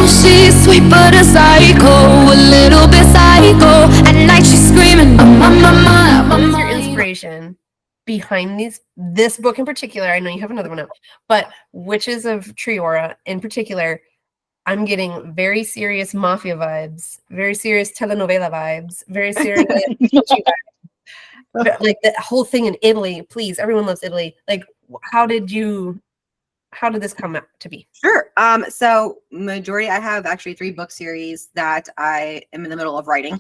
she's sweet but a psycho, a little bit psycho. At night she's screaming, What is your inspiration behind this book in particular? I know you have another one out, but Witches of Triora in particular, I'm getting very serious mafia vibes, very serious telenovela vibes, very serious vibes. Like the whole thing in Italy. Please, everyone loves Italy. Like, how did this come out to be? Sure. So majority, I have actually 3 book series that I am in the middle of writing.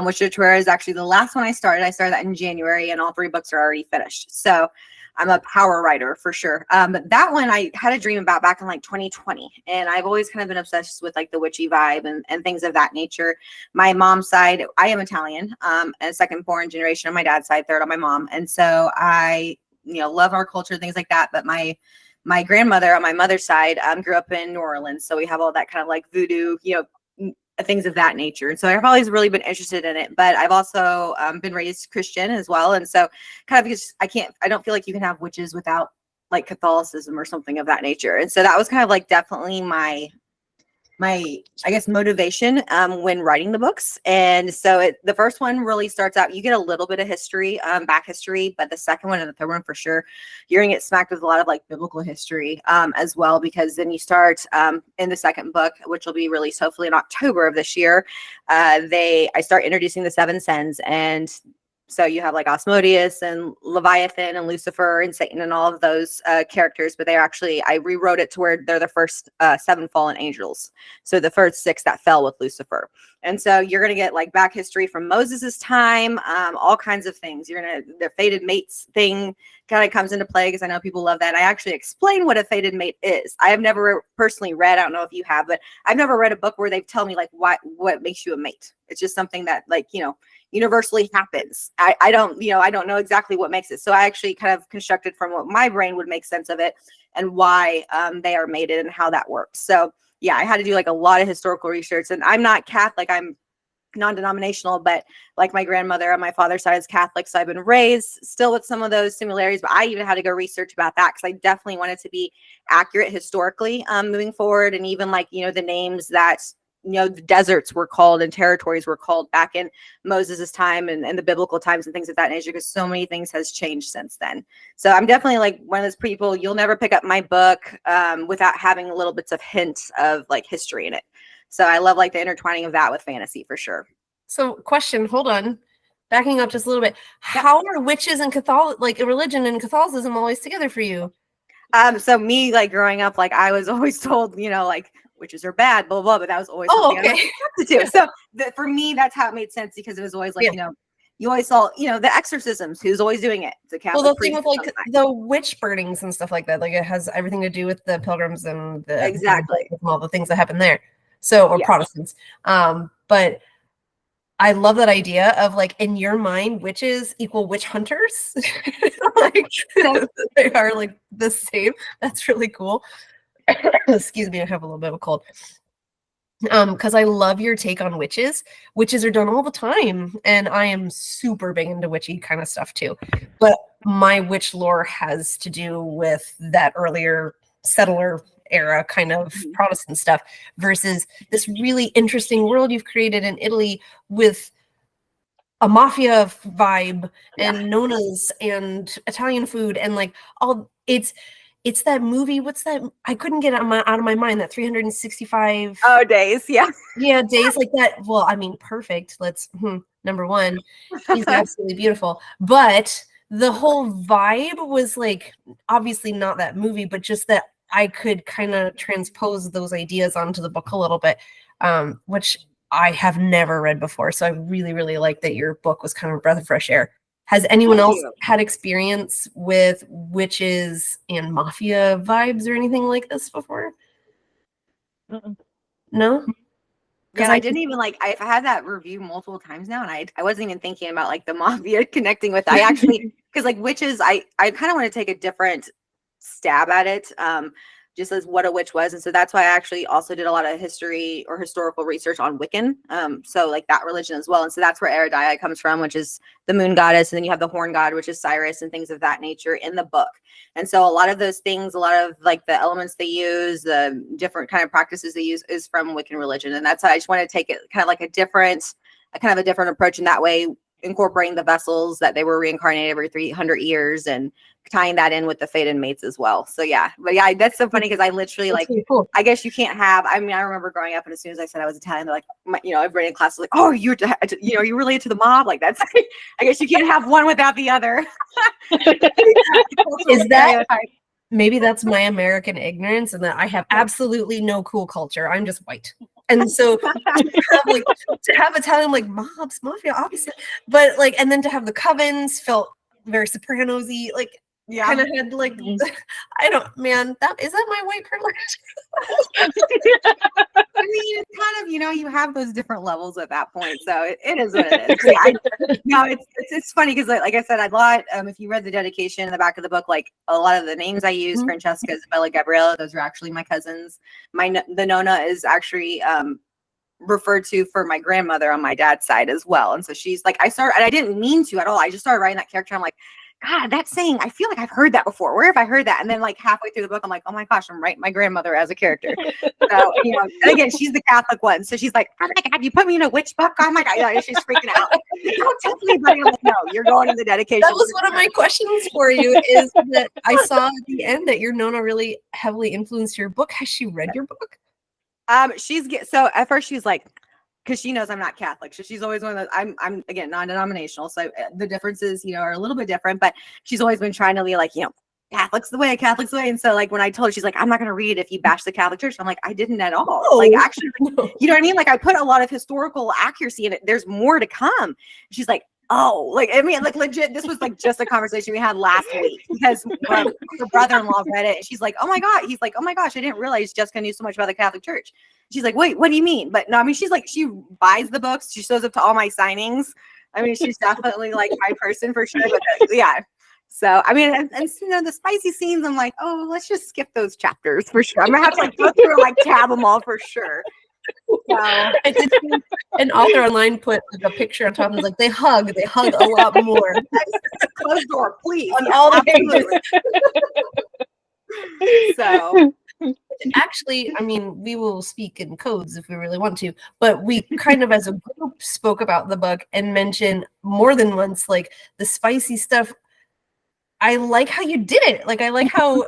Which Triora is actually the last one I started. I started that in January, and all 3 books are already finished. So I'm a power writer for sure. But that one I had a dream about back in like 2020. And I've always kind of been obsessed with like the witchy vibe and things of that nature. My mom's side, I am Italian, and second born generation on my dad's side, third on my mom. And so I, love our culture, things like that. But my grandmother on my mother's side grew up in New Orleans. So we have all that kind of like voodoo, things of that nature. And so I've always really been interested in it, but I've also been raised Christian as well. And so kind of because I don't feel like you can have witches without like Catholicism or something of that nature. And so that was kind of like definitely my I guess motivation when writing the books. And so the first one really starts out, you get a little bit of history, back history, but the second one and the third one for sure, you're gonna get smacked with a lot of like biblical history as well, because then you start in the second book, which will be released hopefully in October of this year. I start introducing the 7 sins, and so you have like Asmodeus and Leviathan and Lucifer and Satan and all of those characters, but I rewrote it to where they're the first 7 fallen angels. So the first 6 that fell with Lucifer. And so you're going to get like back history from Moses's time, all kinds of things. The fated mates thing kind of comes into play because I know people love that. I actually explain what a fated mate is. I have never personally read, I don't know if you have, but I've never read a book where they tell me like what makes you a mate. It's just something that like, universally happens. I don't know exactly what makes it. So I actually kind of constructed from what my brain would make sense of it and why they are mated and how that works. So yeah, I had to do like a lot of historical research, and I'm not Catholic. I'm non-denominational, but like my grandmother on my father's side is Catholic. So I've been raised still with some of those similarities, but I even had to go research about that because I definitely wanted to be accurate historically moving forward. And even like, the names that the deserts were called and territories were called back in Moses's time and the biblical times and things of that nature, because so many things has changed since then. So I'm definitely like one of those people, you'll never pick up my book without having little bits of hints of like history in it. So I love like the intertwining of that with fantasy for sure. So question, hold on. Backing up just a little bit. How are witches and religion and Catholicism always together for you? So me like growing up, like I was always told, like witches are bad, blah, blah, blah, but that was always something I was to do. So for me, that's how it made sense, because it was always like, you always saw, the exorcisms, who's always doing it. It's a Catholic. Well, the thing with like the witch burnings and stuff like that, like it has everything to do with the pilgrims and all the things that happen there. So, or Protestants. But I love that idea of like, in your mind, witches equal witch hunters. Like they are like the same. That's really cool. Excuse me, I have a little bit of a cold. Because I love your take on witches. Witches are done all the time, and I am super big into witchy kind of stuff too. But my witch lore has to do with that earlier settler era kind of Protestant stuff versus this really interesting world you've created in Italy with a mafia vibe and nonas and Italian food and like all. It's that movie. What's that? I couldn't get it out of my mind. That 365 days. Yeah, days like that. Well, I mean, perfect. Number one, she's absolutely beautiful. But the whole vibe was like, obviously not that movie, but just that I could kind of transpose those ideas onto the book a little bit, which I have never read before. So I really, really like that your book was kind of a breath of fresh air. Has anyone else had experience with witches and mafia vibes or anything like this before? No? Because I didn't even I've had that review multiple times now, and I wasn't even thinking about like the mafia connecting with it. I actually, because like witches, I kind of want to take a different stab at it. just as what a witch was. And so that's why I actually also did a lot of history or historical research on Wiccan. So like that religion as well. And so that's where Erodiah comes from, which is the moon goddess. And then you have the horn god, which is Cyrus, and things of that nature in the book. And so a lot of those things, a lot of like the elements they use, the different kind of practices they use is from Wiccan religion. And that's how I just want to take it kind of like a different approach in that way, incorporating the vessels that they were reincarnated every 300 years and tying that in with the fated mates as well. So yeah, but yeah, that's so funny because I literally like, really cool. I guess you can't have, I mean, I remember growing up and as soon as I said I was Italian, they're like, everybody in class was like, oh, you're you related to the mob? Like that's, I guess you can't have one without the other. Is that, maybe that's my American ignorance and that I have absolutely no cool culture. I'm just white. And so to have Italian like mobs, mafia, obviously, but like, and then to have the covens felt very Sopranos-y, like kind of had like, I don't, man, is that my white privilege? I mean, it's kind of, you have those different levels at that point. So it is what it is. Yeah, it's funny because like I said, a lot, if you read the dedication in the back of the book, like a lot of the names I use, Francesca, Isabella, Gabriella, those are actually my cousins. The Nona is actually referred to for my grandmother on my dad's side as well. And so she's like, and I didn't mean to at all. I just started writing that character. I'm like, God, that saying, I feel like I've heard that before. Where have I heard that? And then like halfway through the book, I'm like, oh my gosh, I'm writing my grandmother as a character. So, and again, she's the Catholic one. So she's like, oh my God, you put me in a witch book? Oh my God. She's freaking out. Don't tell anybody. I'm like, no, you're going in the dedication. That was one of my questions for you is that I saw at the end that your Nona really heavily influenced your book. Has she read your book? So at first she's like, because she knows I'm not Catholic. So she's always one of those, I'm again, non-denominational. So the differences, are a little bit different, but she's always been trying to be like, Catholic's the way. And so like, when I told her, she's like, I'm not going to read if you bash the Catholic Church. I'm like, I didn't at all. No. Like, actually, you know what I mean? Like I put a lot of historical accuracy in it. There's more to come. She's like, oh, like, I mean, like legit, this was like just a conversation we had last week because her brother-in-law read it and she's like, oh my God. He's like, oh my gosh, I didn't realize Jessica knew so much about the Catholic Church. She's like, wait, what do you mean? But no, I mean, she's like, she buys the books. She shows up to all my signings. I mean, she's definitely like my person for sure. But yeah. So, I mean, and the spicy scenes, I'm like, oh, let's just skip those chapters for sure. I'm going to have to like go through and like tab them all for sure. So, an author online put like a picture on top and was like, they hug a lot more. Closed door, please. On all the pages. So actually, I mean, we will speak in codes if we really want to, but we kind of as a group spoke about the book and mentioned more than once, like the spicy stuff. I like how you did it. Like, I like how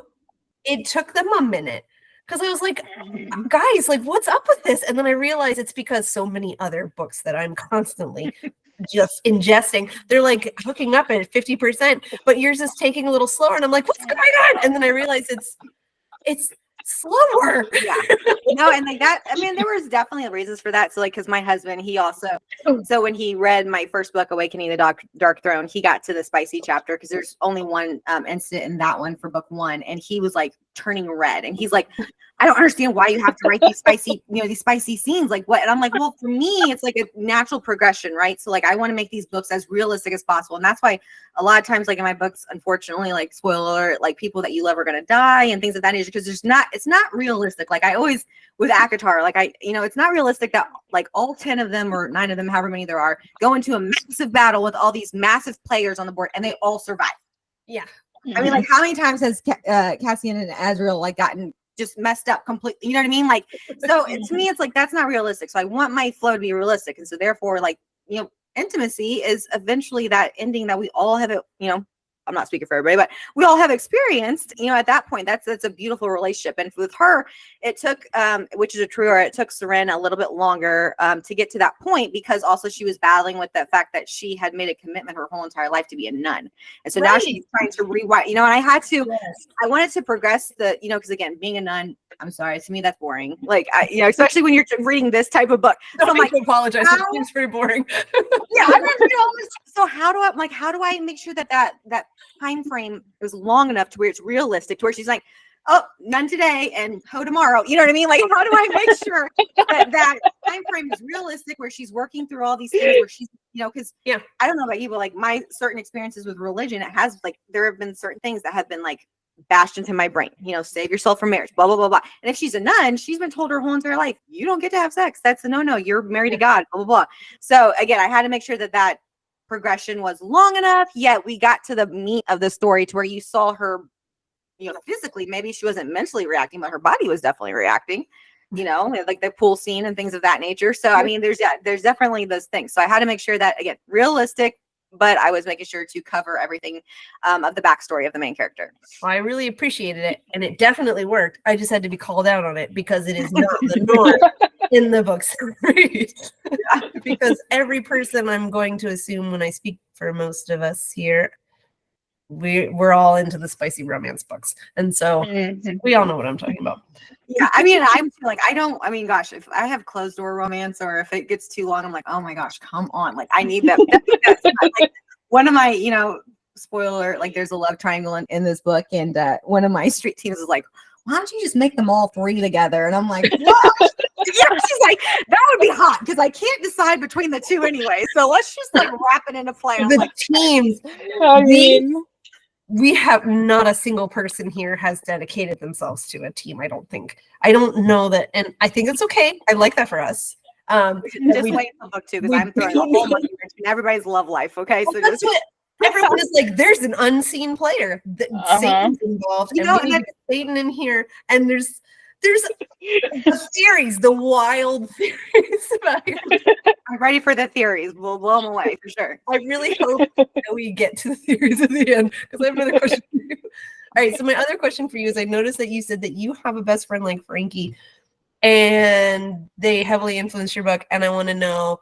it took them a minute. Because I was like, guys, like, what's up with this? And then I realized it's because so many other books that I'm constantly just ingesting, they're like hooking up at 50%, but yours is taking a little slower. And I'm like, what's going on? And then I realized it's slower. Yeah. No, and like that, I mean, there was definitely reasons for that. So like, because my husband, he also, so when he read my first book, Awakening the Dark Throne, he got to the spicy chapter because there's only one incident in that one for book one. And he was like turning red. And he's like, I don't understand why you have to write these spicy scenes. Like what? And I'm like, well, for me, it's like a natural progression, right? So like, I want to make these books as realistic as possible. And that's why a lot of times, like in my books, unfortunately, like spoiler alert, like people that you love are going to die and things of that nature, because it's not realistic. Like I always, with ACOTAR, like it's not realistic that like all 10 of them or 9 of them, however many there are, go into a massive battle with all these massive players on the board and they all survive. Yeah. I mean, like how many times has Cassian and Azrael like gotten just messed up completely? You know what I mean? Like, so to me, it's like, that's not realistic. So I want my flow to be realistic. And so therefore, like, intimacy is eventually that ending that we all have, I'm not speaking for everybody, but we all have experienced, at that point, that's a beautiful relationship. And with her, it took, which is a Triora, it took Seren a little bit longer to get to that point, because also she was battling with the fact that she had made a commitment her whole entire life to be a nun. And so now she's trying to rewrite, and I had to, I wanted to progress the, because again, being a nun, I'm sorry, to me, that's boring. Like, especially when you're reading this type of book. So I'm like, apologize. It's pretty boring. Yeah. So how do I make sure that time frame is long enough to where it's realistic, to where she's like, oh, none today and ho tomorrow. You know what I mean? Like, how do I make sure that time frame is realistic, where she's working through all these things, where she's, because I don't know about you, but like my certain experiences with religion, it has like, there have been certain things that have been like bashed into my brain, save yourself from marriage, blah, blah, blah, blah. And if she's a nun, she's been told her whole entire life, you don't get to have sex. That's a no. You're married to God, blah, blah, blah. So again, I had to make sure that progression was long enough, yet we got to the meat of the story to where you saw her, physically, maybe she wasn't mentally reacting, but her body was definitely reacting, like the pool scene and things of that nature. So, I mean, there's definitely those things. So I had to make sure that, again, realistic, but I was making sure to cover everything of the backstory of the main character. Well, I really appreciated it, and it definitely worked. I just had to be called out on it because it is not the norm in the books. Because every person, I'm going to assume when I speak for most of us here, we're all into the spicy romance books, and so we all know what I'm talking about. Yeah, I mean, I'm like, gosh, if I have closed door romance or if it gets too long, I'm like, oh my gosh, come on, like I need that. That's like one of my, spoiler, like there's a love triangle in this book, and one of my street teams is like, why don't you just make them all three together? And I'm like, what? Yeah, she's like, that would be hot because I can't decide between the two anyway. So let's just like wrap it into play. The teams. We have not a single person here has dedicated themselves to a team. I don't know that, and I think it's okay. I like that for us. Just wait for the book too, because I'm throwing a whole bunch of everybody's love life. Okay, well, so that's what everyone is like. There's an unseen player. Satan's involved, and we need Satan in here, and there's the theories, the wild theories about it. I'm ready for the theories. We'll blow them away for sure. I really hope that we get to the theories at the end, because I have another question for you. All right, so my other question for you is, I noticed that you said that you have a best friend like Frankie, and they heavily influenced your book, and I want to know,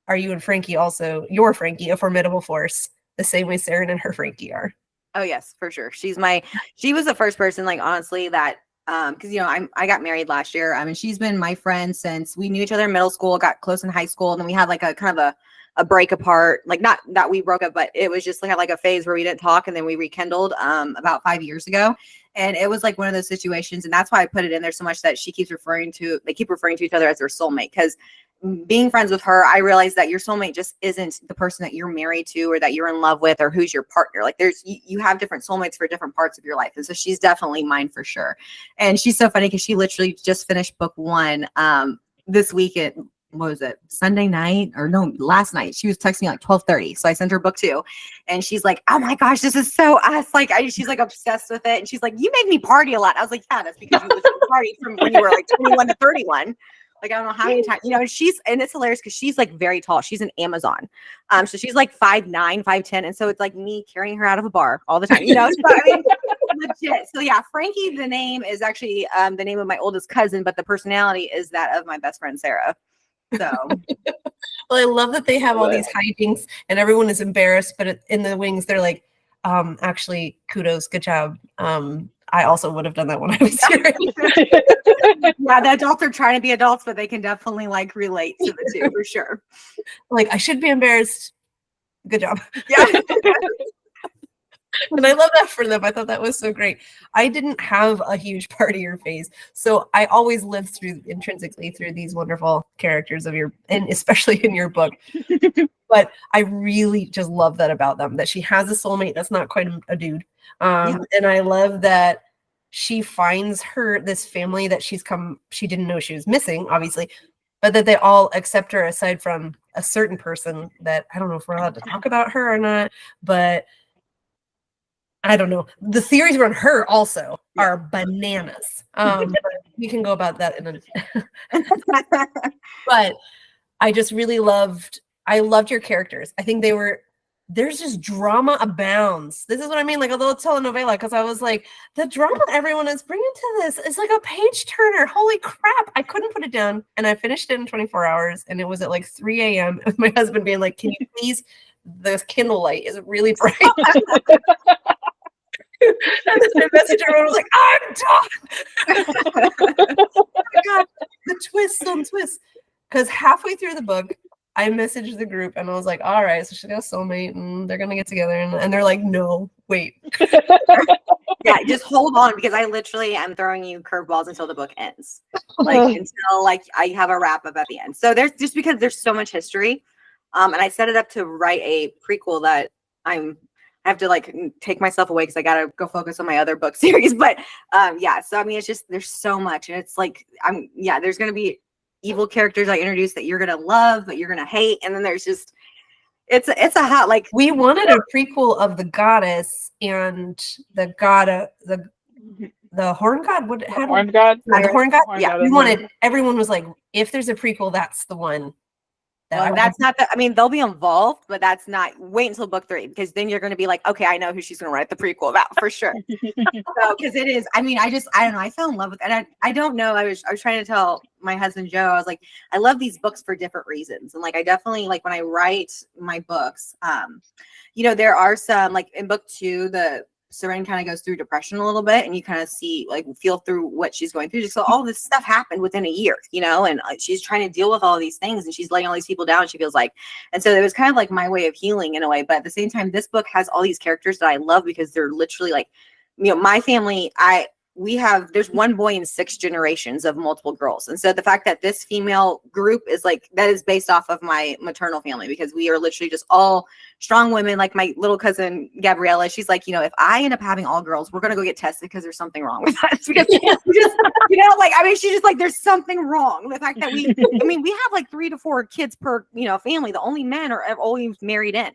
are you and Frankie also, your Frankie, a formidable force, the same way Saren and her Frankie are? Oh yes, for sure. She was the first person, like, honestly, that because I got married last year. I mean, she's been my friend since we knew each other in middle school, got close in high school, and then we had like a kind of a break apart. Like, not that we broke up, but it was just like a phase where we didn't talk, and then we rekindled about 5 years ago. And it was like one of those situations, and that's why I put it in there so much, that they keep referring to each other as their soulmate. Because being friends with her, I realized that your soulmate just isn't the person that you're married to or that you're in love with or who's your partner. Like, you have different soulmates for different parts of your life. And so she's definitely mine for sure. And she's so funny because she literally just finished book 1 this weekend. What was it? Sunday night or no, last night. She was texting me like 12:30. So I sent her book 2, and she's like, oh my gosh, this is so us. Like, she's like obsessed with it. And she's like, you make me party a lot. I was like, yeah, that's because you literally party from when you were like 21 to 31. Like, I don't know how many times, and it's hilarious because she's like very tall. She's an Amazon. So she's like 5'9", 5'10". And so it's like me carrying her out of a bar all the time, So I mean, legit. So yeah, Frankie, the name is actually the name of my oldest cousin, but the personality is that of my best friend, Sarah. So, well, I love that they have all these hijinks and everyone is embarrassed, but in the wings, they're like, actually, kudos, good job. I also would have done that when I was here. Yeah, the adults are trying to be adults, but they can definitely like relate to the two for sure. Like, I should be embarrassed. Good job. Yeah. And I love that for them. I thought that was so great. I didn't have a huge partier phase, so I always lived intrinsically through these wonderful characters and especially in your book. But I really just love that about them, that she has a soulmate that's not quite a dude. And I love that she finds this family that she didn't know she was missing, obviously, but that they all accept her aside from a certain person that I don't know if we're allowed to talk about her or not, but I don't know. The theories around her also are bananas. But we can go about that in a but I just really loved your characters. I think there's just drama abounds. This is what I mean, like a little telenovela, because I was like, the drama everyone is bringing to this is like a page turner. Holy crap. I couldn't put it down. And I finished it in 24 hours, and it was at like 3 a.m. with my husband being like, can you please, the Kindle light is really bright. And then I messaged everyone, was like, I'm done. Oh my God, the twists on twists. Because halfway through the book, I messaged the group and I was like, all right, so she's got a soulmate and they're going to get together. And they're like, no, wait. Yeah, just hold on, because I literally am throwing you curveballs until the book ends. Like, until like I have a wrap up at the end. So because there's so much history. And I set it up to write a prequel that I I have to like take myself away because I gotta go focus on my other book series. But yeah, so I mean, it's just there's so much, and it's like there's gonna be evil characters I introduce that you're gonna love, but you're gonna hate, and then there's just it's a hot like we wanted a prequel of the goddess and the god the horn god. What had horn god? The horn god. Yeah, we wanted. Everyone was like, if there's a prequel, that's the one. Well, that's not the. I mean, they'll be involved, but that's not. Wait until book 3 because then you're going to be like, okay, I know who she's going to write the prequel about for sure. So, because it is. I mean, I don't know. I fell in love with it. And I don't know. I was trying to tell my husband Joe. I was like, I love these books for different reasons, and like I definitely like when I write my books. There are some like in book 2 Seren kind of goes through depression a little bit, and you kind of feel through what she's going through. So all this stuff happened within a year, and she's trying to deal with all these things, and she's letting all these people down, she feels like. And so it was kind of like my way of healing in a way. But at the same time, this book has all these characters that I love because they're literally like, my family, there's one boy in 6 generations of multiple girls. And so the fact that this female group is like, that is based off of my maternal family, because we are literally just all strong women. Like my little cousin, Gabriella, she's like, if I end up having all girls, we're going to go get tested because there's something wrong with us. Because she's just like, there's something wrong. The fact that we have like 3 to 4 kids per, family. The only men are always married in.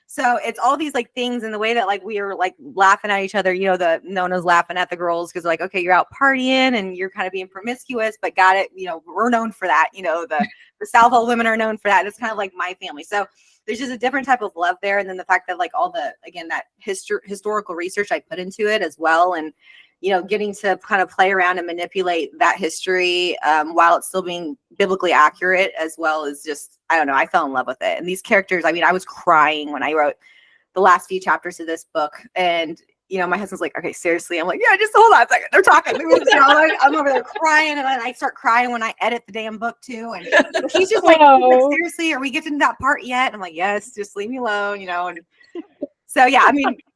So it's all these like things in the way that like we are like laughing at each other, the Nona's laughing at the girls because like, okay, you're out partying and you're kind of being promiscuous, but got it. We're known for that. The Salvo women are known for that. It's kind of like my family. So there's just a different type of love there. And then the fact that like all the, again, that historical research I put into it as well. And, getting to kind of play around and manipulate that history while it's still being biblically accurate, as well as just, I don't know, I fell in love with it. And these characters, I was crying when I wrote the last few chapters of this book. And, my husband's like, okay, seriously. I'm like, yeah, just hold on a second. They're talking. I'm over there crying. And then I start crying when I edit the damn book too. And he's just like, seriously, are we getting to that part yet? And I'm like, yes, just leave me alone, And so, yeah,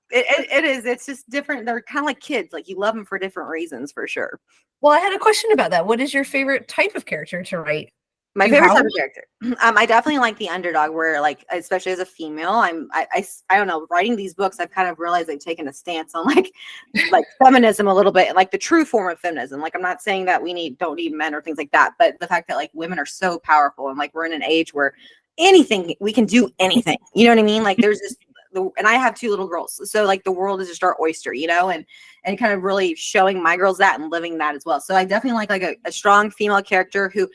it is. It's just different. They're kind of like kids. Like you love them for different reasons, for sure. Well, I had a question about that. What is your favorite type of character to write? My favorite type of character. I definitely like the underdog, where like, especially as a female, I don't know, writing these books, I've kind of realized I've taken a stance on like feminism a little bit, and like the true form of feminism. Like, I'm not saying that don't need men or things like that, but the fact that like women are so powerful, and like we're in an age where we can do anything. You know what I mean? Like there's this. And I have 2 little girls. So like the world is just our oyster, and kind of really showing my girls that and living that as well. So I definitely like a strong female character who,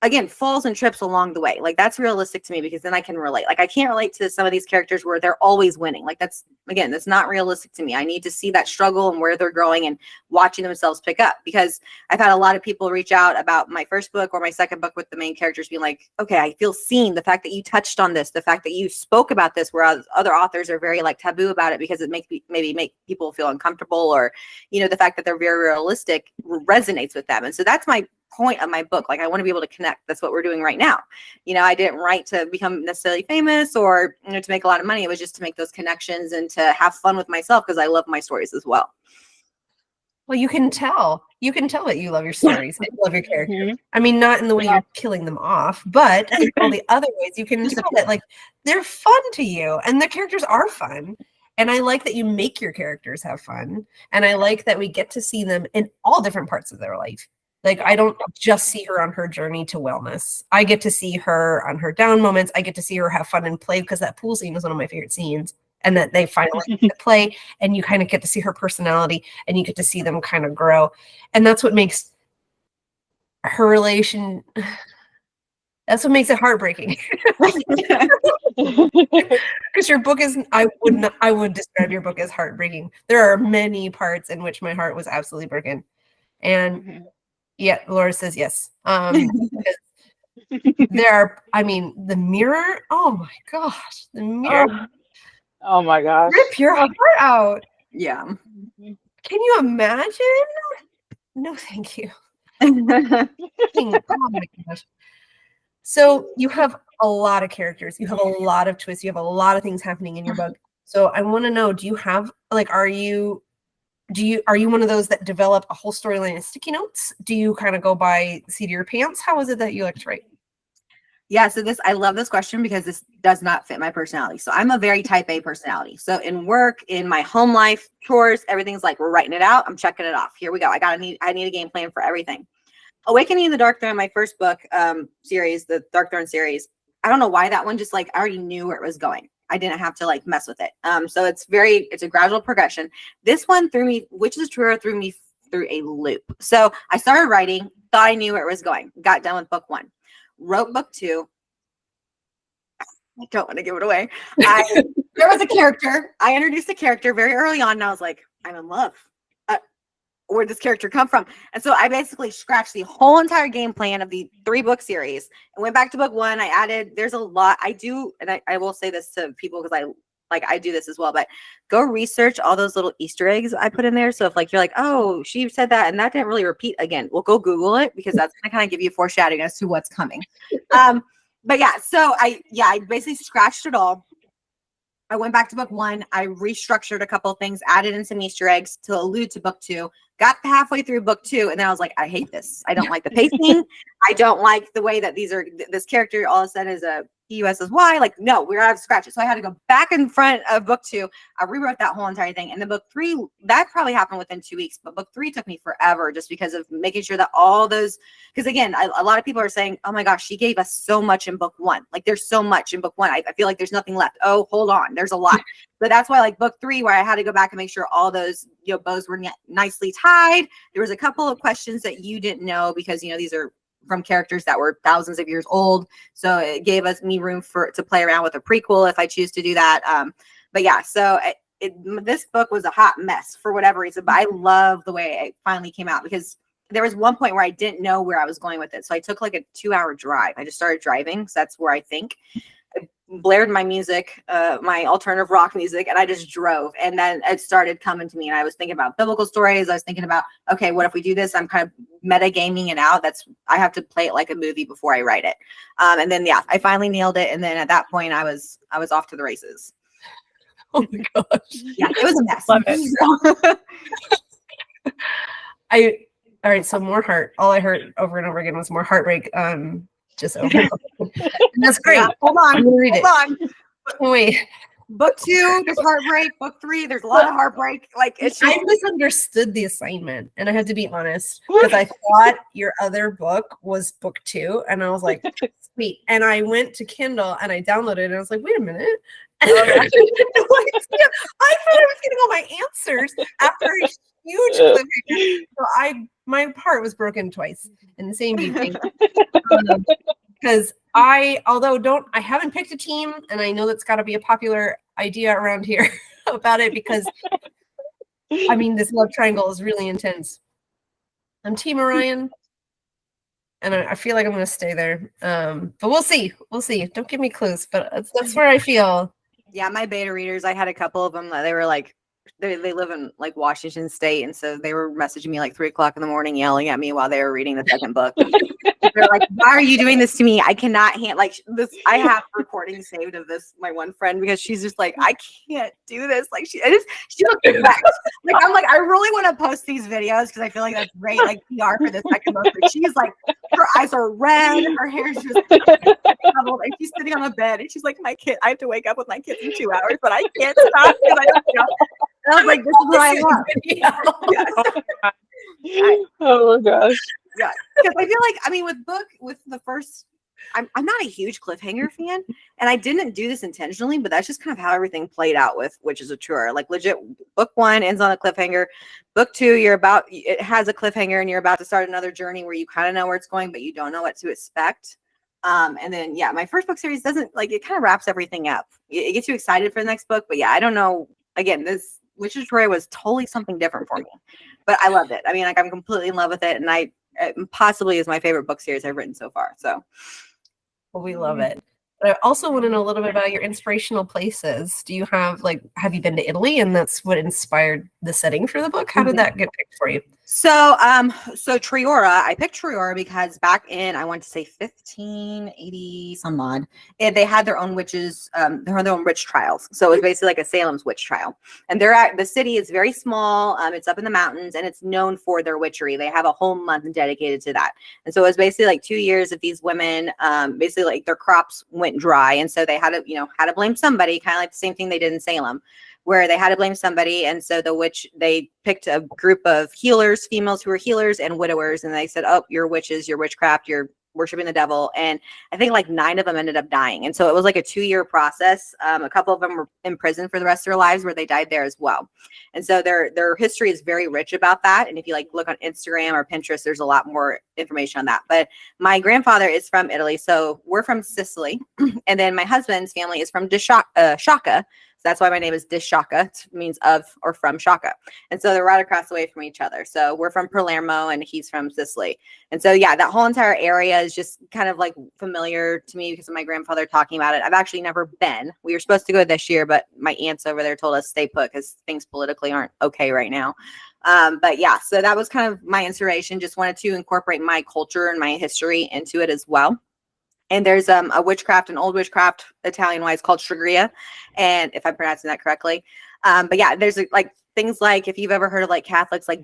again, falls and trips along the way. Like that's realistic to me, because then I can relate. Like I can't relate to some of these characters where they're always winning. Like that's not realistic to me. I need to see that struggle and where they're going and watching themselves pick up, because I've had a lot of people reach out about my first book or my second book with the main characters being like, okay, I feel seen. The fact that you touched on this, the fact that you spoke about this, whereas other authors are very like taboo about it because it make people feel uncomfortable, or, the fact that they're very realistic resonates with them. And so that's my point of my book. Like I want to be able to connect. That's what we're doing right now. I didn't write to become necessarily famous or to make a lot of money. It was just to make those connections and to have fun with myself, because I love my stories as well. Well, you can tell that you love your stories and you love your characters. Not in the way you're killing them off, but in all the other ways you can tell that like they're fun to you, and the characters are fun. And I like that you make your characters have fun. And I like that we get to see them in all different parts of their life. Like, I don't just see her on her journey to wellness. I get to see her on her down moments. I get to see her have fun and play, because that pool scene is one of my favorite scenes. And that they finally get to play, and you kind of get to see her personality, and you get to see them kind of grow. And that's what makes her relation, that's what makes it heartbreaking. Because your book is, I would describe your book as heartbreaking. There are many parts in which my heart was absolutely broken. And yeah, Laura says yes. There are, the mirror. Oh my gosh, the mirror. Oh my gosh. Rip your heart out. Yeah. Can you imagine? No, thank you. Oh my gosh. So you have a lot of characters. You have a lot of twists. You have a lot of things happening in your book. So I want to know, do you have like, are you one of those that develop a whole storyline in sticky notes? Do you kind of go by the seat of your pants? How is it that you like to write? Yeah, so I love this question because this does not fit my personality. So I'm a very type A personality. So in work, in my home life, chores, everything's like we're writing it out. I'm checking it off. Here we go. I need a game plan for everything. Awakening the Dark Throne, my first book series, the Dark Throne series. I don't know why that one just like I already knew where it was going. I didn't have to like mess with it. So it's a gradual progression. This one Witches of Triora threw me through a loop. So I started writing, thought I knew where it was going, got done with book 1. Wrote book 2. I don't want to give it away. There was a character. I introduced a character very early on, and I was like, I'm in love. Where'd this character come from? And so I basically scratched the whole entire game plan of the 3-book series and went back to book 1. I added, there's a lot I do, and I will say this to people because I do this as well, but go research all those little Easter eggs I put in there. So if like you're like, oh, she said that and that didn't really repeat again, well, go Google it because that's gonna kind of give you foreshadowing as to what's coming. But yeah, so I basically scratched it all. I went back to book 1. I restructured a couple of things, added in some Easter eggs to allude to book 2. Got halfway through book 2, and then I was like, I hate this. I don't like the pacing. I don't like the way that this character all of a sudden is a PUSSY. Like, no, we're gonna have to scratch it. So I had to go back in front of book 2. I rewrote that whole entire thing. And then book 3, that probably happened within 2 weeks, but book 3 took me forever just because of making sure that all those, because again, a lot of people are saying, oh my gosh, she gave us so much in book 1. Like there's so much in book 1. I feel like there's nothing left. Oh, hold on. There's a lot. But that's why like book 3, where I had to go back and make sure all those, bows were nicely tied. There was a couple of questions that you didn't know because, these are from characters that were thousands of years old. So it gave me room to play around with a prequel if I choose to do that. But yeah, so this book was a hot mess for whatever reason, but I love the way it finally came out because there was one point where I didn't know where I was going with it. So I took like a 2-hour drive. I just started driving. So that's where I think. I blared my music, my alternative rock music, and I just drove. And then it started coming to me. And I was thinking about biblical stories. I was thinking about, okay, what if we do this? I'm kind of metagaming it out. I have to play it like a movie before I write it. And then, yeah, I finally nailed it. And then at that point I was off to the races. Oh my gosh. Yeah, it was a mess. Love it. All right, so more heart. All I heard over and over again was more heartbreak. Just over. That's great. Yeah, hold on. I'm gonna read it. Hold on. Wait. Book 2, there's heartbreak. Book 3, there's a lot of heartbreak. Like I misunderstood the assignment, and I had to be honest because I thought your other book was book 2, and I was like, sweet. And I went to Kindle and I downloaded it, and I was like, wait a minute. I thought I was getting all my answers after a huge cliffhanger. So my part was broken twice in the same evening. Because I haven't picked a team, and I know that's got to be a popular idea around here about it because this love triangle is really intense. I'm Team Orion, and I feel like I'm going to stay there. But we'll see. Don't give me clues, but that's where I feel. Yeah, my beta readers, I had a couple of them that they were like, they live in like Washington State, and so they were messaging me like 3:00 in the morning, yelling at me while they were reading the second book. They're like, "Why are you doing this to me? I cannot handle like this." I have recordings saved of this. My one friend, because she's just like, "I can't do this." Like she looks wrecked. Like I'm like, I really want to post these videos because I feel like that's great, like PR for the second book. But she's like, her eyes are red, her hair's just troubled, and she's sitting on the bed, and she's like, "My kid, I have to wake up with my kids in 2 hours, but I can't stop because I don't know." And I was like, "This is what I love." Oh my gosh. Yeah, because I feel like with the first, I'm not a huge cliffhanger fan, and I didn't do this intentionally, but that's just kind of how everything played out with Witches of Triora. Like legit, book 1 ends on a cliffhanger. Book 2, it has a cliffhanger, and you're about to start another journey where you kind of know where it's going, but you don't know what to expect. And then yeah, my first book series doesn't it kind of wraps everything up. It gets you excited for the next book, but yeah, I don't know. Again, this Witches of Triora was totally something different for me, but I loved it. I'm completely in love with it, and it possibly is my favorite book series I've written so far. So, well, we love it. But I also want to know a little bit about your inspirational places. Do you have you been to Italy, and that's what inspired the setting for the book? How did that get picked for you? So, so Triora, I picked Triora because back in, I want to say 1580 some odd, they had their own witches, their own witch trials. So it was basically like a Salem's witch trial. And the city is very small. It's up in the mountains and it's known for their witchery. They have a whole month dedicated to that. And so it was basically like 2 years of these women, basically like their crops went dry. And so they had to blame somebody, kind of like the same thing they did in Salem, where they had to blame somebody. And so they picked a group of healers, females who were healers and widowers. And they said, oh, you're witches, you're witchcraft, you're worshiping the devil. And I think like 9 of them ended up dying. And so it was like a 2-year process. A couple of them were in prison for the rest of their lives where they died there as well. And so their history is very rich about that. And if you like look on Instagram or Pinterest, there's a lot more information on that. But my grandfather is from Italy. So we're from Sicily. And then my husband's family is from Disciacca. So that's why my name is Disciacca. It means of or from Shaka. And so they're right across the way from each other. So we're from Palermo and he's from Sicily. And so, yeah, that whole entire area is just kind of like familiar to me because of my grandfather talking about it. I've actually never been. We were supposed to go this year, but my aunts over there told us stay put because things politically aren't okay right now. But yeah, so that was kind of my inspiration. Just wanted to incorporate my culture and my history into it as well. And there's a witchcraft, an old witchcraft Italian wise called Shagria. And if I'm pronouncing that correctly. But yeah, there's like things like if you've ever heard of like Catholics, like,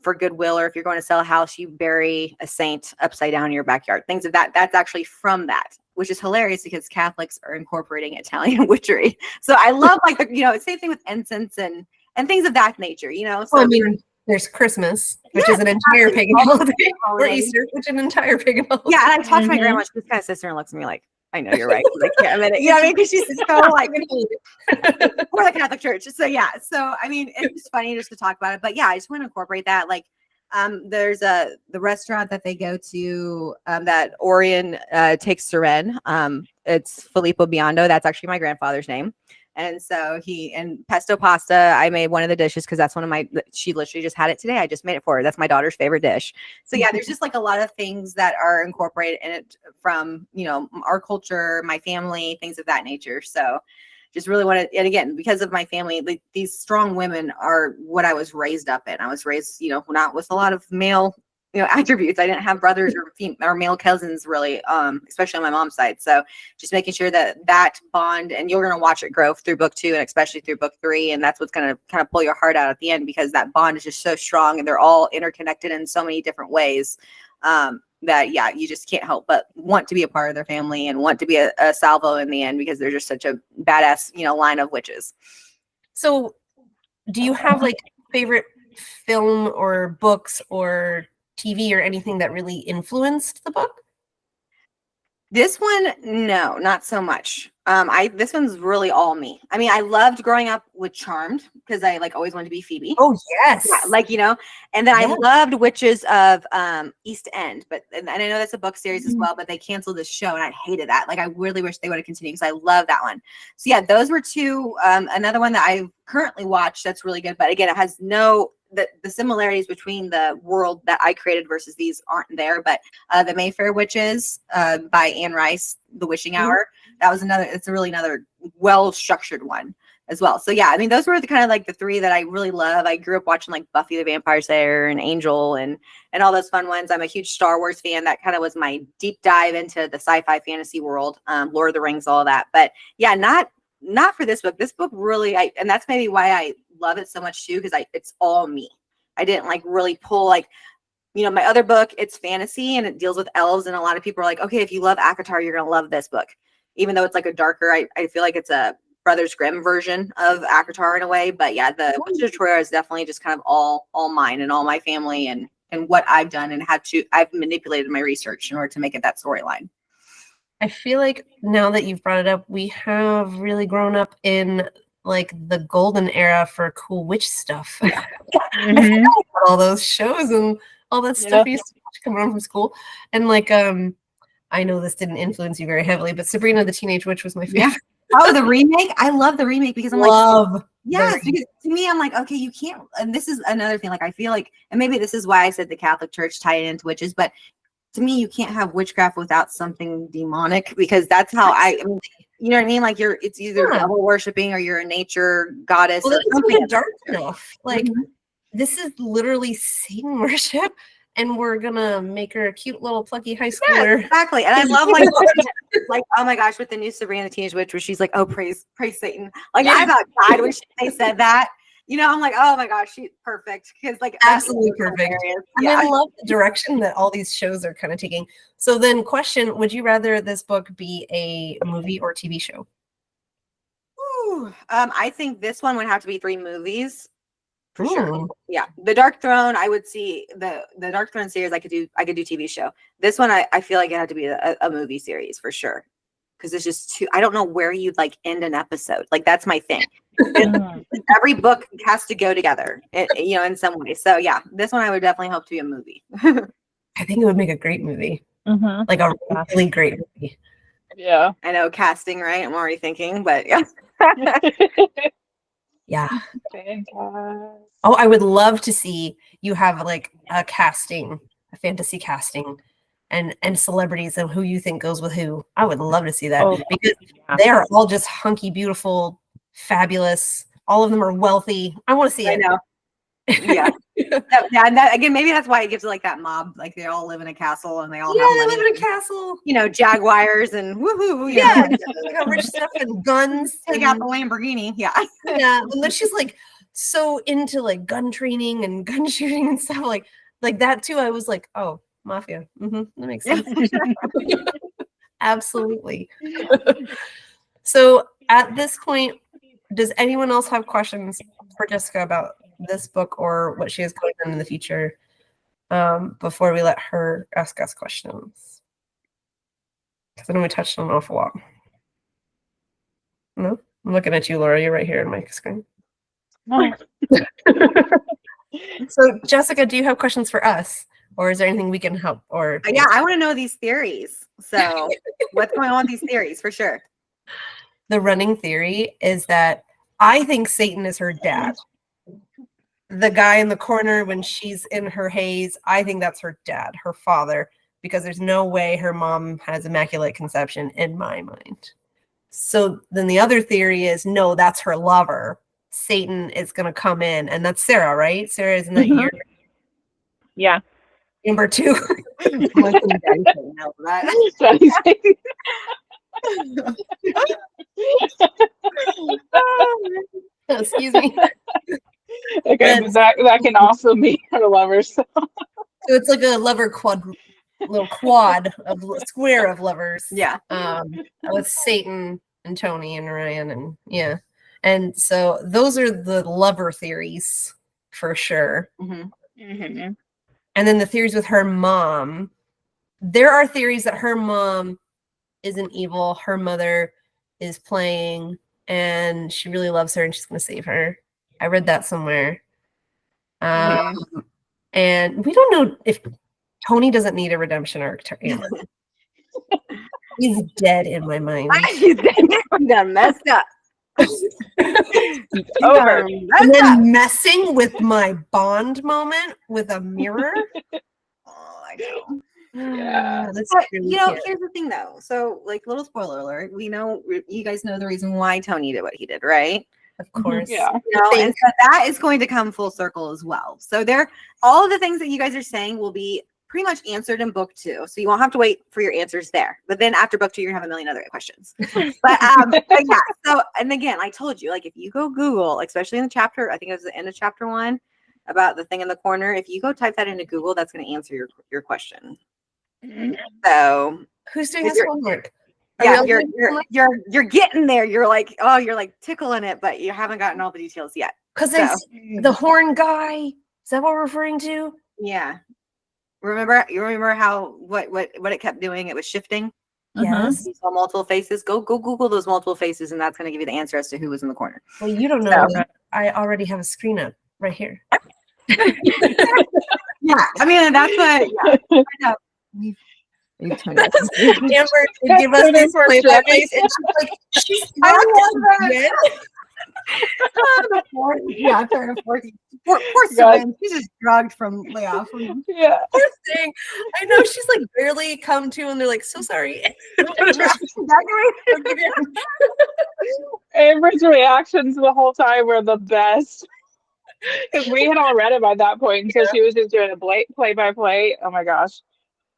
for goodwill, or if you're going to sell a house, you bury a saint upside down in your backyard, things of that. That's actually from that, which is hilarious because Catholics are incorporating Italian witchery. So I love like same thing with incense and things of that nature, So well, I mean, there's Christmas, which is an entire pagan holiday, or Easter, which is an entire pagan holiday. Yeah, and I talked to my grandma. She's kind of sister and looks at me like, I know you're right. I can't admit it. You know what I mean? Because she's so like, for the Catholic Church. So yeah. So I mean, it's just funny just to talk about it. But yeah, I just want to incorporate that. Like, there's the restaurant that they go to that Orion takes Seren. It's Filippo Biondo. That's actually my grandfather's name. And so pesto pasta, I made one of the dishes because that's she literally just had it today. I just made it for her. That's my daughter's favorite dish. So yeah, there's just like a lot of things that are incorporated in it from, our culture, my family, things of that nature. So just really wanted, and again, because of my family, these strong women are what I was raised up in. I was raised, not with a lot of male attributes. I didn't have brothers or male cousins really, especially on my mom's side. So just making sure that bond, and you're going to watch it grow through book 2 and especially through book 3. And that's what's going to kind of pull your heart out at the end, because that bond is just so strong and they're all interconnected in so many different ways. That, yeah, you just can't help but want to be a part of their family and want to be a salvo in the end, because they're just such a badass, line of witches. So do you have like favorite film or books or TV or anything that really influenced the book? This one, no, not so much. This one's really all me. I mean, I loved growing up with Charmed because I like always wanted to be Phoebe. Oh yes, yeah, and then I loved Witches of East End, and I know that's a book series as well, but they canceled this show and I hated that. Like, I really wish they would have continued because I love that one. So yeah, those were 2. Another one that I currently watch that's really good, but again, it has the similarities between the world that I created versus these aren't there, but the Mayfair Witches by Anne Rice, The Wishing Hour. That was another well-structured one as well. So yeah, I mean, those were the kind of like the 3 that I really love. I grew up watching like Buffy the Vampire Slayer and Angel and all those fun ones. I'm a huge Star Wars fan. That kind of was my deep dive into the sci-fi fantasy world, Lord of the Rings, all that. But yeah, not for this book. This book really, and that's maybe why I love it so much too, because it's all me. I didn't like really pull like, my other book, it's fantasy and it deals with elves, and a lot of people are like, okay, if you love ACOTAR, you're gonna love this book, even though it's like a darker, I feel like it's a Brothers Grimm version of ACOTAR in a way. But yeah, the Witches of Triora is definitely just kind of all mine and all my family and what I've done and I've manipulated my research in order to make it that storyline. I feel like now that you've brought it up, we have really grown up in like the golden era for cool witch stuff. I forgot about all those shows and all that stuff we used to watch coming home from school. And like, I know this didn't influence you very heavily, but Sabrina the Teenage Witch was my favorite. Yeah. Oh, the remake! I love the remake because I'm yes, because to me, I'm like, okay, you can't. And this is another thing. Like, I feel like, and maybe this is why I said the Catholic Church tied into witches, but to me, you can't have witchcraft without something demonic, because that's how you know what I mean? Like, it's either devil worshiping or you're a nature goddess or something dark enough. Like, this is literally Satan worship, and we're gonna make her a cute little plucky high schooler. Yes, exactly. And I love like oh my gosh, with the new Sabrina the Teenage Witch, where she's like, oh praise Satan. Like I about died when they said that. I'm like, oh my gosh, she's perfect because like absolutely perfect. And I love the direction that all these shows are kind of taking. So then, question: would you rather this book be a movie or TV show? Ooh, I think this one would have to be 3 movies. For sure. Ooh. Yeah. The Dark Throne, I would see the Dark Throne series. I could do TV show. This one, I feel like it had to be a movie series for sure. Because it's just too, I don't know where you'd like end an episode. Like that's my thing. Every book has to go together, in some way. So yeah, this one I would definitely hope to be a movie. I think it would make a great movie. Like a really great movie. Yeah. I know casting, right? I'm already thinking, but yeah. Yeah. Fantastic. Oh, I would love to see you have like a fantasy casting, and celebrities and who you think goes with who. I would love to see that because they are all just hunky, beautiful, fabulous. All of them are wealthy. I want to see it. I know. Yeah. And that, again, maybe that's why it gives it like that mob. Like they all live in a castle and they all have money. They live in a castle. Jaguars and woohoo. Yeah, rich stuff and guns. Take out the Lamborghini. Yeah. Yeah. And then she's like so into like gun training and gun shooting and stuff like that too. I was like, oh, mafia. That makes sense. Absolutely. So at this point, does anyone else have questions for Jessica about this book or what she has going on in the future before we let her ask us questions? Because I know we touched on an awful lot. No? I'm looking at you, Laura. You're right here on my screen. So, Jessica, do you have questions for us? Or is there anything we can help? Or yeah, I want to know these theories. So what's going on with these theories for sure? The running theory is that I think Satan is her dad. The guy in the corner when she's in her haze, I think that's her dad, her father, because there's no way her mom has immaculate conception in my mind. So then the other theory is, no, that's her lover. Satan is going to come in, and that's Sarah, right? Sarah, isn't that your Yeah. number 2? Excuse me. Okay, but that can also be her lovers. So it's like a lover little square of lovers. Yeah. With Satan and Tony and Ryan and yeah. And so those are the lover theories for sure. And then the theories with her mom. There are theories that her mom isn't evil. Her mother is playing and she really loves her and she's going to save her. I read that somewhere. And we don't know if Tony doesn't need a redemption arc. He's dead in my mind. He's done messed up. Over. And then messing with my Bond moment with a mirror. Oh, I know. Yeah. That's But, really here's the thing though. So, like, little spoiler alert, you guys know the reason why Tony did what he did, right? Of course. Yeah. And so that is going to come full circle as well. So all of the things that you guys are saying will be pretty much answered in book 2. So you won't have to wait for your answers there. But then after book 2, you're gonna have a million other questions. But yeah. So, and again, I told you, like, if you go Google, especially in the chapter, I think it was the end of chapter 1 about the thing in the corner. If you go type that into Google, that's going to answer your question. So who's doing this homework? Yeah, you're getting there. You're like tickling it, but you haven't gotten all the details yet. Because there's the horn guy. Is that what we're referring to? Yeah. You remember how what it kept doing? It was shifting. Yes. You saw multiple faces. Go Google those multiple faces, and that's going to give you the answer as to who was in the corner. Well, you don't know. So, I already have a screen up right here. Yeah, I mean that's what. Yeah, I know. Amber to give us this play-by-play, and she's like, yeah, 40. Poor Susan. She's just drugged from Poor thing. I know she's like barely come to, and they're like, so sorry. Amber's reactions the whole time were the best. Because we had all read it by that point, and so she was just doing a play by play. Oh my gosh.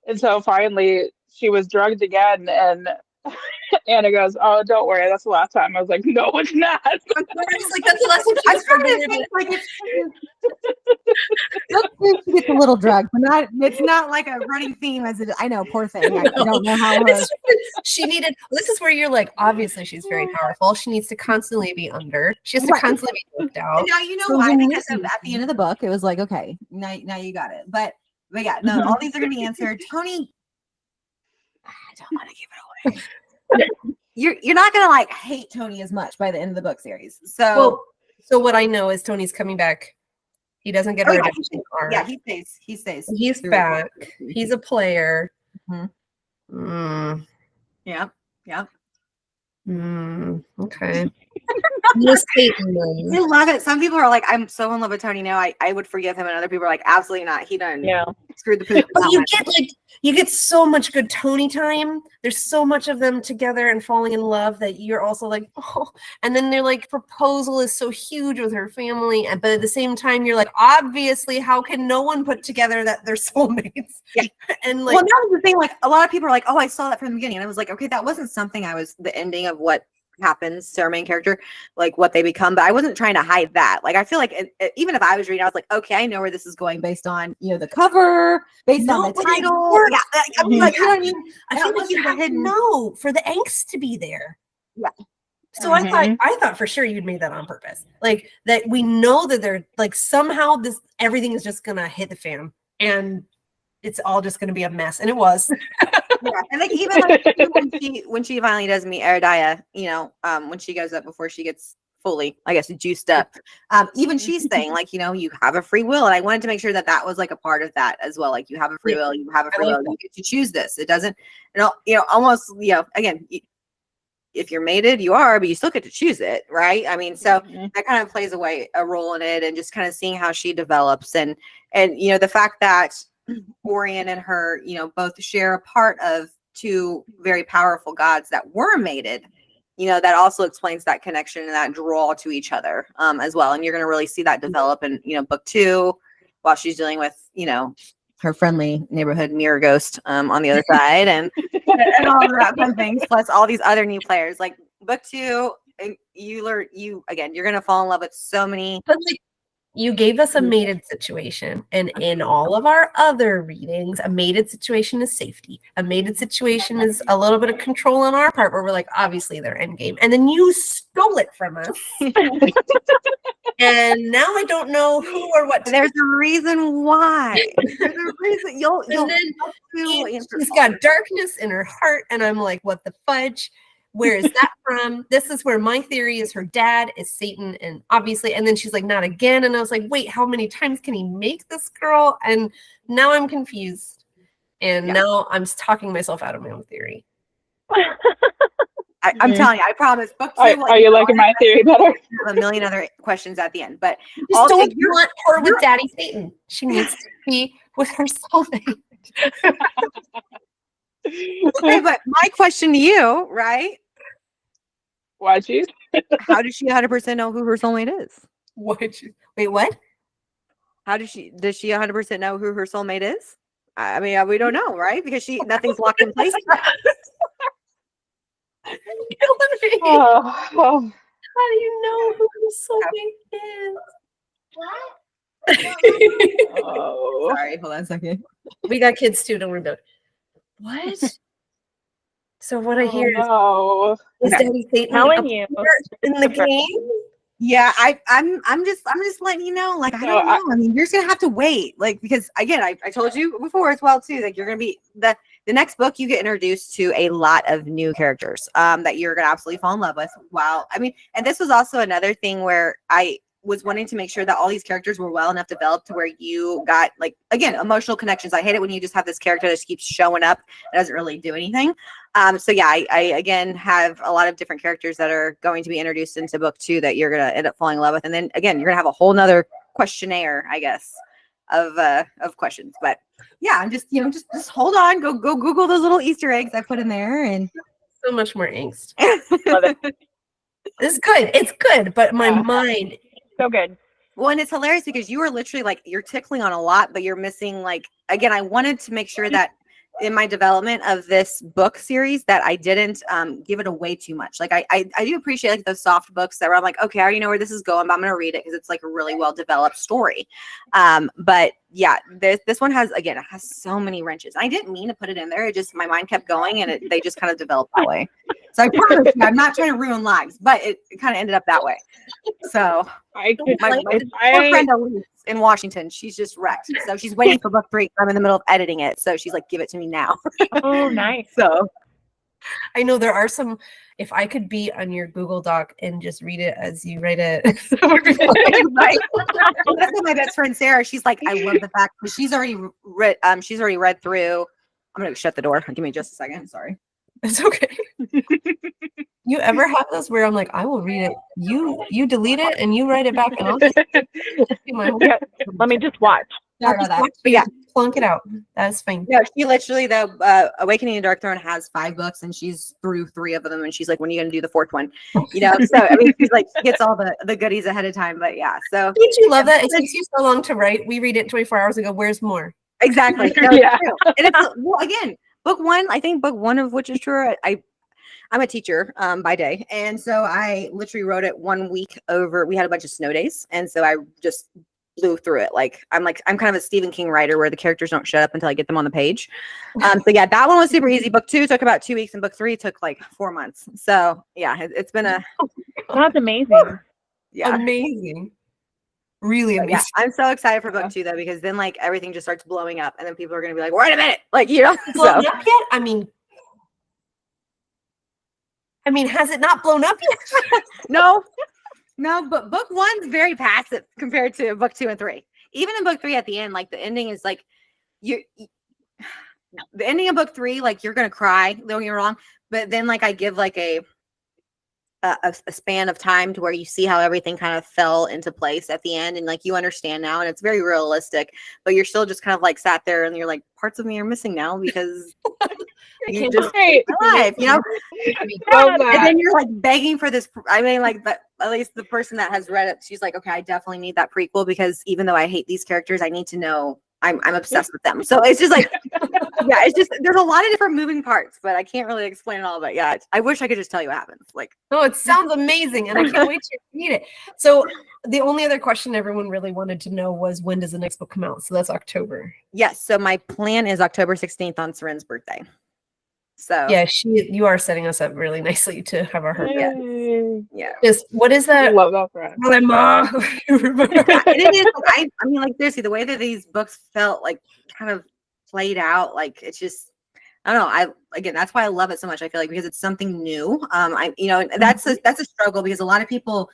And so finally she was drugged again, and Anna goes, "Oh, don't worry, that's the last time." I was like, "No, it's not." I was like, that's the last time I she's started ever to been. think like she gets a little drugged, but not. It's not like a running theme as it. I know, poor thing. I don't know how her. She needed. This is where you're like, obviously she's very powerful. She needs to constantly be under. She has to Right. constantly be looked out. And now you know So why. when Because you- at the end of the book, it was like, okay, now you got it. But yeah, no, all these are gonna be answered. Tony, I don't want to give it away. You're not gonna like hate Tony as much by the end of the book series. So Well, so what I know is Tony's coming back. He doesn't get rid of everything. yeah, he stays. He stays. He's through back. it. He's a player. Mhm. Mm, Yep. okay. Miss Peyton, I then. love it. Some people are like, I'm so in love with Tony now. I would forgive him, and other people are like, absolutely not. He done screwed the poop. But you get so much good Tony time. There's so much of them together and falling in love that you're also like, oh. And then they're like, proposal is so huge with her family, and but at the same time, you're like, obviously, how can no one put together that they're soulmates? Yeah. And like, Well, that was the thing. Like, a lot of people are like, oh, I saw that from the beginning, and I was like, okay, that wasn't something the ending of what happens to our main character, like what they become, but I wasn't trying to hide that. Like, I feel like even if I was reading, I was like, okay, I know where this is going based on the cover, based on the title. Yeah, I mean, like, you know what I mean? I feel like you have to know for the angst to be there. Yeah. So I thought for sure you'd made that on purpose, like that we know that they're like somehow everything is just gonna hit the fan and it's all just gonna be a mess, and it was. Yeah, and like even like when she finally does meet Eridaya, when she goes up before she gets fully, I guess, juiced up, even she's saying like, you have a free will, and I wanted to make sure that was like a part of that as well. Like, you have a free will, you get to choose this. It doesn't, almost, again, if you're mated, you are, but you still get to choose it, right? I mean, so that kind of plays a role in it, and just kind of seeing how she develops, and the fact that Orion and her, both share a part of two very powerful gods that were mated, that also explains that connection and that draw to each other as well. And you're going to really see that develop in, book 2, while she's dealing with, her friendly neighborhood mirror ghost on the other side, and all of that fun things, plus all these other new players. Like, book 2, you're going to fall in love with so many. But like, you gave us a mated situation, and in all of our other readings, a mated situation is safety. A mated situation is a little bit of control on our part, where we're like, obviously they're endgame, and then you stole it from us. And now I don't know who or what. There's a reason why. There's a reason. She's got darkness in her heart, and I'm like, what the fudge? Where is that from? This is where my theory is her dad is Satan, and obviously, and then she's like, not again. And I was like, wait, how many times can he make this girl? And now I'm confused. And now I'm talking myself out of my own theory. I'm telling you, I promise. Book 2, are you liking my theory better? A million other questions at the end, but just don't want her with Daddy Satan. She needs to be with her soulmate. Okay, but my question to you, right? Why she? How does she 100% know who her soulmate is? Wait, what? Does she 100% know who her soulmate is? I mean, we don't know, right? Because nothing's locked in place. How do you know who her soulmate is? Oh. Sorry, hold on a second. We got kids too, don't worry about it. What? So what I hear is Daddy Satan telling you in the game? Yeah, I'm just letting you know. Like, I don't know. I mean, you're just gonna have to wait. Like, because again, I told you before as well too. Like, you're gonna be the next book, you get introduced to a lot of new characters that you're gonna absolutely fall in love with. Wow. I mean, and this was also another thing where I was wanting to make sure that all these characters were well enough developed to where you got, like, again, emotional connections. I hate it when you just have this character that just keeps showing up and doesn't really do anything. So yeah, I again have a lot of different characters that are going to be introduced into book 2 that you're gonna end up falling in love with, and then again, you're gonna have a whole nother questionnaire, I guess, of questions. But yeah, I'm just just hold on, go Google those little Easter eggs I put in there, and so much more angst. Love it. It's good. It's good, but my mind. So good. Well, and it's hilarious because you were literally like, you're tickling on a lot, but you're missing like, again, I wanted to make sure that in my development of this book series that I didn't give it away too much. Like I do appreciate like those soft books that were I'm like, okay, I already know where this is going, but I'm going to read it because it's like a really well developed story. But yeah, this one has, again, it has so many wrenches. I didn't mean to put it in there. It just, my mind kept going and they just kind of developed that way. So I promise you, I'm not trying to ruin lives, but it kind of ended up that way. So my poor friend Elise in Washington, she's just wrecked. So she's waiting for book 3. I'm in the middle of editing it. So she's like, give it to me now. Oh, nice. So I know there are some, if I could be on your Google Doc and just read it as you write it. That would be fun. Right. That's what my best friend Sarah, she's like, I love the fact because she's already read through. I'm going to shut the door. Give me just a second. Sorry. It's okay. You ever have those where I'm like, I will read it. You delete it and you write it back and I'll just do my whole Let me just watch. Sorry about that. But yeah, plunk it out. That's fine. no, she literally Awakening the Dark Throne has 5 books and she's through 3 of them and she's like, when are you gonna do the 4th one? You know, so I mean she's like, she gets all the goodies ahead of time. But yeah, so Don't you love that? It takes you so long to write. We read it 24 hours ago. Where's more? exactly. No, Yeah. it's true. And it's, well, again, book 1, I think book 1 of which is true. I'm a teacher by day. And so I literally wrote it 1 week over. We had a bunch of snow days. And so I just blew through it. I'm kind of a Stephen King writer where the characters don't shut up until I get them on the page. So yeah, that one was super easy. Book 2 took about 2 weeks and book 3 took like 4 months. So yeah, it's been a, That's amazing. yeah. Amazing. Really But amazing. yeah, I'm so excited for book 2 though, because then like everything just starts blowing up and then people are going to be like, wait a minute. Like, you know, Blown so up yet? I mean, has it not blown up yet? no, but book 1's very passive compared to book 2 and 3. Even in book 3 at the end, like the ending is like the ending of book 3, like you're gonna cry, don't get me wrong. But then like I give like a span of time to where you see how everything kind of fell into place at the end and like you understand now and it's very realistic, but you're still just kind of like sat there and you're like, parts of me are missing now because you just alive, you know. And then you're like begging for this. I mean, like, but at least the person that has read it, she's like, okay, I definitely need that prequel because even though I hate these characters, I need to know. I'm obsessed with them. So it's just like, yeah, it's just there's a lot of different moving parts, but I can't really explain it all. But yeah, I wish I could just tell you what happens. Like, No, it sounds amazing, and I can't wait to read it. So the only other question everyone really wanted to know was when does the next book come out? So that's October. yes. So my plan is October 16th on Seren's birthday. So Yeah, you are setting us up really nicely to have our heart. Yeah. Yay. yeah. Just what is I that? love that friend. Grandma. Yeah, and it is. Like, I mean, like seriously, the way that these books felt like kind of played out, like it's just, I don't know. Again, that's why I love it so much. I feel like because it's something new. That's a struggle because a lot of people,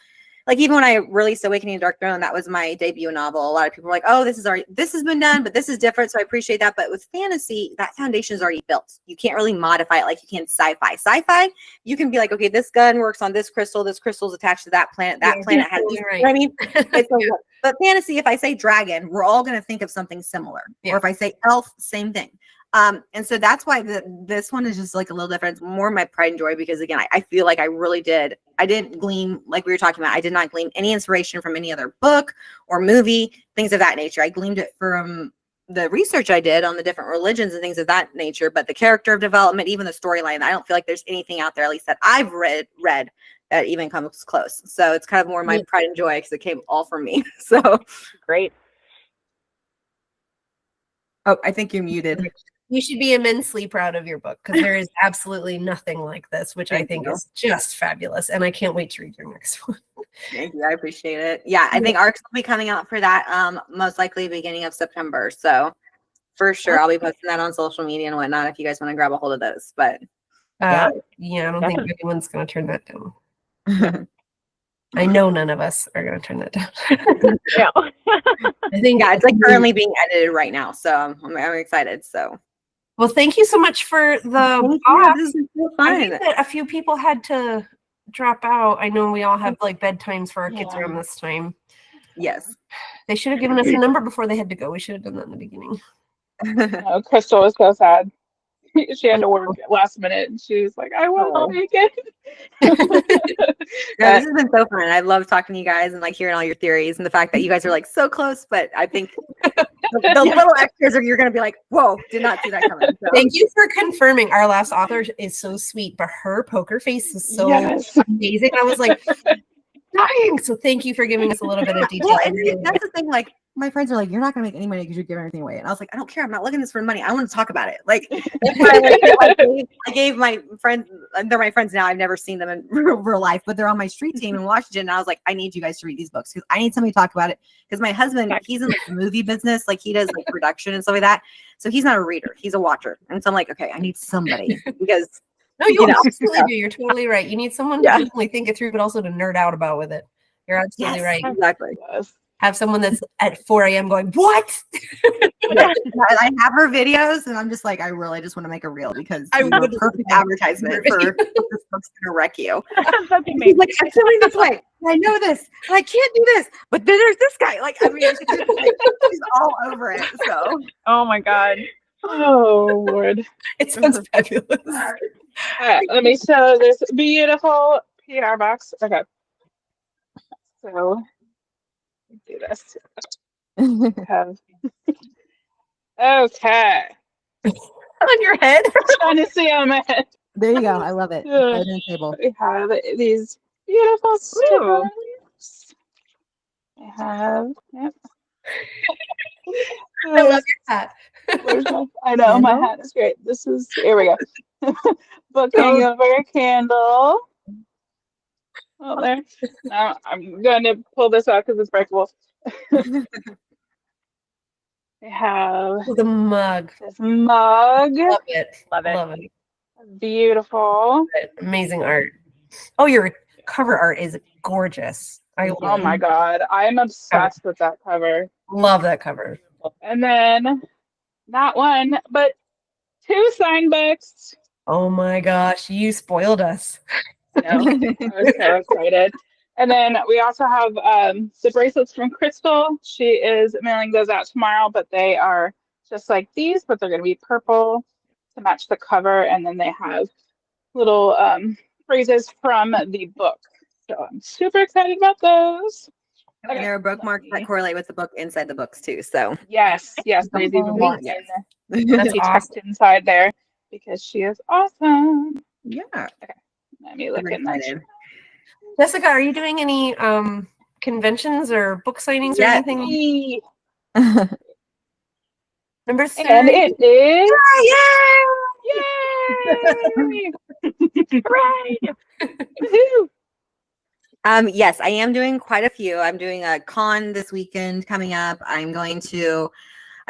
like even when I released Awakening the Dark Throne, that was my debut novel. A lot of people were like, "Oh, this has been done, but this is different." So I appreciate that. But with fantasy, that foundation is already built. You can't really modify it like you can sci-fi. Sci-fi, you can be like, "Okay, this gun works on this crystal. This crystal is attached to that planet. That planet has." Totally right. You know what I mean? It's but fantasy, if I say dragon, we're all going to think of something similar. Yeah. Or if I say elf, same thing. And so that's why this one is just like a little different. It's more my pride and joy because again, I feel like I really did. I didn't glean, like we were talking about, I did not glean any inspiration from any other book or movie, things of that nature. I gleaned it from the research I did on the different religions and things of that nature, but the character of development, even the storyline, I don't feel like there's anything out there, at least that I've read that even comes close. So it's kind of more my pride and joy because it came all from me. So Great. oh, I think you're muted. You should be immensely proud of your book because there is absolutely nothing like this, which I think is just fabulous. And I can't wait to read your next one. Thank you. I appreciate it. Yeah, I think ARCs will be coming out for that most likely beginning of September. So for sure, I'll be posting that on social media and whatnot if you guys want to grab a hold of those. But I don't think anyone's going to turn that down. I know none of us are going to turn that down. Yeah. I think yeah, it's like currently being edited right now. So I'm excited. So. Well, thank you so much for the box. This is so I fun. think that a few people had to drop out. I know we all have like bedtimes for our kids around this time. Yes. They should have given us a number before they had to go. We should have done that in the beginning. Crystal was so sad. she had to work last minute, and she was like, "I want to make it." No, this has been so fun. I love talking to you guys and like hearing all your theories and the fact that you guys are like so close. But I think the little extras are you're gonna be like, "Whoa, did not see that coming." So. Thank you for confirming. Our last author is so sweet, but her poker face is so amazing. I was like dying. So thank you for giving us a little bit of detail. Well, that's the thing. Like my friends are like, "You're not gonna make any money because you're giving everything away," and I was like, "I don't care. I'm not looking at this for money. I want to talk about it." Like, I gave my friends. They're my friends now. I've never seen them in real life, but they're on my street team in Washington. And I was like, "I need you guys to read these books because I need somebody to talk about it." Because my husband, he's in like the movie business, like he does like production and stuff like that. So he's not a reader; he's a watcher. And so I'm like, okay, I need somebody because no, you absolutely do. You're totally right. You need someone to definitely think it through, but also to nerd out about with it. You're absolutely right. Exactly. Have someone that's at 4 a.m. going, what? I have her videos, and I'm just like, I really just want to make a reel because I would perfect advertisement for this book's gonna wreck you. He's like, I'm feeling this way. I know this, and I can't do this, but then there's this guy. Like, I mean, she's all over it. So, oh my god, oh Lord, it sounds fabulous. All right, let me show this beautiful PR box. Okay, so. Do this. Okay. On your head? Trying to see on my head. There you go. I love it. Right on the table. We have these beautiful stickers. I have. Yep. I love your hat. I know my hat is great. This is here we go. Book hangover candle. Oh, there. Now I'm going to pull this out because it's breakable. I have the mug. This mug. Love it. Love it. Love it. Beautiful. Amazing art. Oh, your cover art is gorgeous. Oh my god. I'm obsessed with that cover. Love that cover. And then not one, but 2 signed books. Oh my gosh, you spoiled us. No, I was so excited. And then we also have the bracelets from Crystal. She is mailing those out tomorrow, but they are just like these, but they're going to be purple to match the cover. And then they have little phrases from the book. So I'm super excited about those. And there are bookmarks that correlate with the book inside the books too. So yes, there's even more That's text inside there because she is awesome. Yeah. Okay. Let me look in there. Jessica, are you doing any conventions or book signings or anything? Number 3. And it is. Yay! Right. Yes, I am doing quite a few. I'm doing a con this weekend coming up. I'm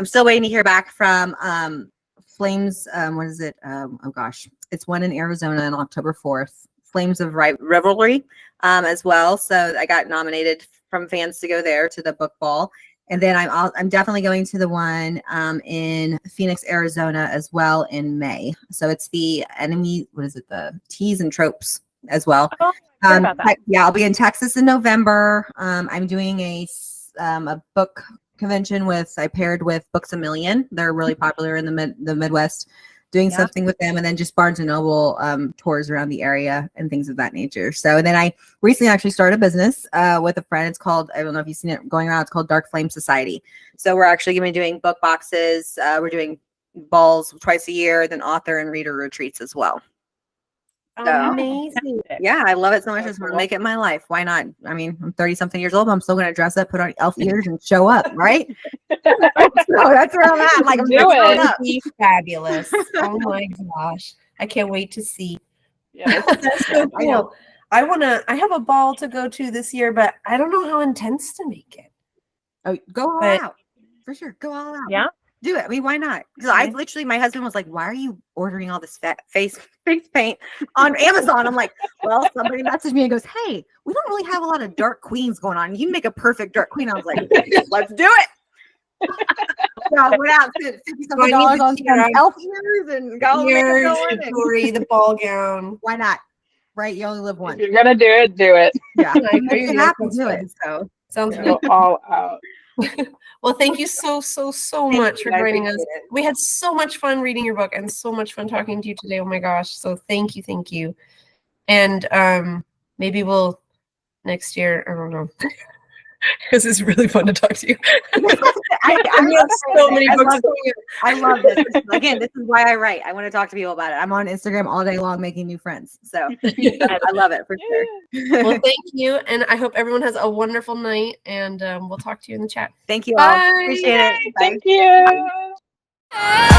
still waiting to hear back from Flames. What is it? Oh gosh, it's one in Arizona on October 4th. Flames of Revelry as well. So I got nominated from fans to go there to the book ball. And then I'm definitely going to the one in Phoenix, Arizona as well in May. So it's the the Teas and Tropes as well. Oh, about that. Yeah, I'll be in Texas in November. I'm doing a book convention I paired with Books A Million. They're really popular in the Midwest. Doing something with them, and then just Barnes and Noble tours around the area and things of that nature. So, and then I recently actually started a business with a friend. It's called, I don't know if you've seen it going around, it's called Dark Flame Society. So we're actually going to be doing book boxes. We're doing balls twice a year, then author and reader retreats as well. So, amazing. Yeah, I love it so much. I just want to make it my life. Why not? I mean, I'm 30-something years old, but I'm still going to dress up, put on elf ears, and show up, right? So that's where I'm at. Like, I'm doing it. Fabulous. Oh my gosh. I can't wait to see. Yeah, that's so cool. I have a ball to go to this year, but I don't know how intense to make it. Oh, go all out. For sure. Go all out. Yeah. Do it. I mean, why not? Because I literally, my husband was like, "Why are you ordering all this face paint on Amazon?" I'm like, "Well, somebody messaged me and goes, hey, we don't really have a lot of dark queens going on. You can make a perfect dark queen." I was like, "Let's do it." So I went out, spent $50-something on some elf ears and got all the makeup going. The ball gown. Why not? Right? You only live once. If you're gonna do it, do it. Yeah, make it happen. Do it. So sounds go all out. Well, thank you so much for joining us. We had so much fun reading your book and so much fun talking to you today. Oh my gosh. So thank you. And maybe we'll next year, I don't know. Because it's really fun to talk to you. I love this. Again, this is why I write. I want to talk to people about it. I'm on Instagram all day long making new friends. So I love it for sure. Well, thank you. And I hope everyone has a wonderful night. And we'll talk to you in the chat. Thank you all. Appreciate it. Bye. Thank you. Bye.